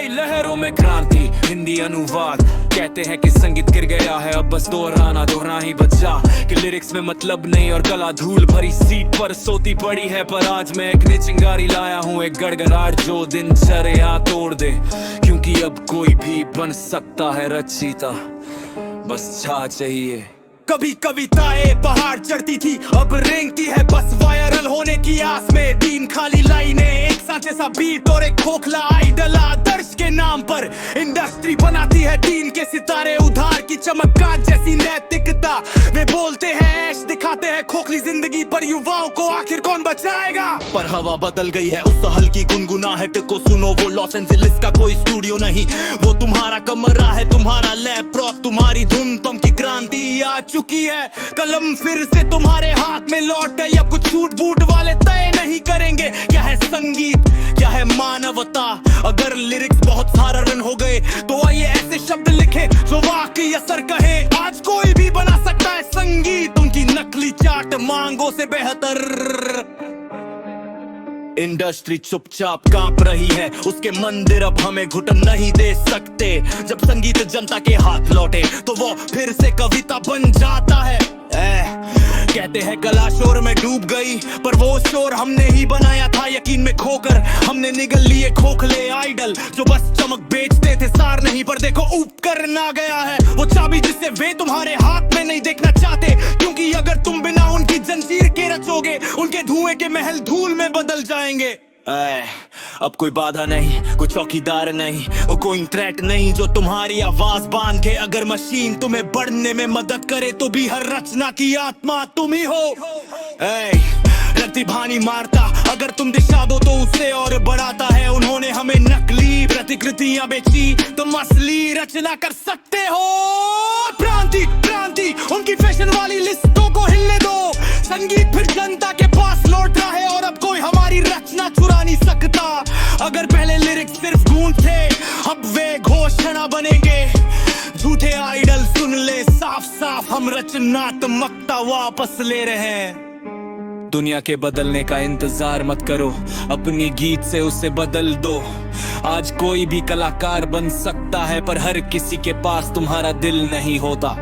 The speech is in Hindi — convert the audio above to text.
लहरों में क्रांति हिंदी अनुवाद कहते हैं कि संगीत गिर गया है, अब बस दोहराना ही बचा कि लिरिक्स में मतलब नहीं और गला धूल भरी सीट पर सोती पड़ी है। पर आज मैं एक नई चिंगारी लाया हूँ, एक गड़गड़ाहट जो दिनचर्या तोड़ दे, क्योंकि अब कोई भी बन सकता है रचयिता, बस चाह चाहिए। कभी कविताएं पहाड़ चढ़ती थी, अब रेंगती है बस वायरल होने की आस में। 3 खाली लाइनें, एक साथ जैसा बीट और एक खोखला आइडल आदर्श के नाम पर इंडस्ट्री बनाती है 3 के सितारे। उधार की चमककार जैसी नैतिकता वे बोलते हैं, ऐश दिखाते हैं खोखली जिंदगी, पर युवाओं को आखिर कौन बचाएगा। पर हवा बदल गई है, उस हल्की गुनगुनाहट को सुनो, वो लॉस एंजेलिस का कोई स्टूडियो नहीं, वो तुम्हारा कमरा है, तुम्हारा लैपटॉप, तुम्हारी धुन, तुम की क्रांति आ चुकी है। कलम फिर से तुम्हारे हाथ में लौट गई, अब कुछ छूट बूट वाले तय नहीं करेंगे क्या है संगीत, क्या है मानवता। अगर लिरिक्स बहुत सारा रन हो गए तो आइए ऐसे शब्द लिखे जो वाकई असर कहे। आज कोई भी बना सकता है संगीत, उनकी नकली चाट मांगों से बेहतर। इंडस्ट्री चुपचाप कांप रही है, उसके मंदिर अब हमें घुटन नहीं दे सकते। जब संगीत जनता के हाथ लौटे तो वो फिर से कविता बन जाता है। कहते हैं कला शोर में डूब गई, पर वो शोर हमने ही बनाया था यकीन में खोकर। हमने निगल लिए खोखले आइडल जो बस चमक बेचते थे, सार नहीं। पर देखो उपकरण आ गया है, वो चाबी जिससे वे तुम्हारे हाथ में नहीं देखना चाहते, क्योंकि अगर तुम बिना उनकी जंजीर के रचोगे, उनके धुएं के महल धूल में बदल जाएंगे। अब कोई बाधा नहीं, कोई चौकीदार नहीं, और कोई थ्रेट नहीं जो तुम्हारी आवाज बांध के अगर मशीन तुम्हें बढ़ने में मदद करे तो भी हर रचना की आत्मा तुम ही हो। प्रतिभानी मारता अगर तुम दिशा दो तो उसे और बढ़ाता है। उन्होंने हमें नकली प्रतिकृतियां बेची, तुम असली रचना कर सकते हो। क्रांति क्रांति उनकी फैशन वाली लिस्टों को हिलने दो, संगीत फिर जनता के पास लौट रहा है और अब कोई हमारी रचना चुरा नहीं सकता। अगर पहले लिरिक्स सिर्फ गूंज थे, अब वे घोषणा बनेंगे। झूठे आइडल सुन ले साफ साफ, हम रचनात्मकता वापस ले रहे हैं। दुनिया के बदलने का इंतजार मत करो, अपनी गीत से उसे बदल दो। आज कोई भी कलाकार बन सकता है, पर हर किसी के पास तुम्हारा दिल नहीं होता।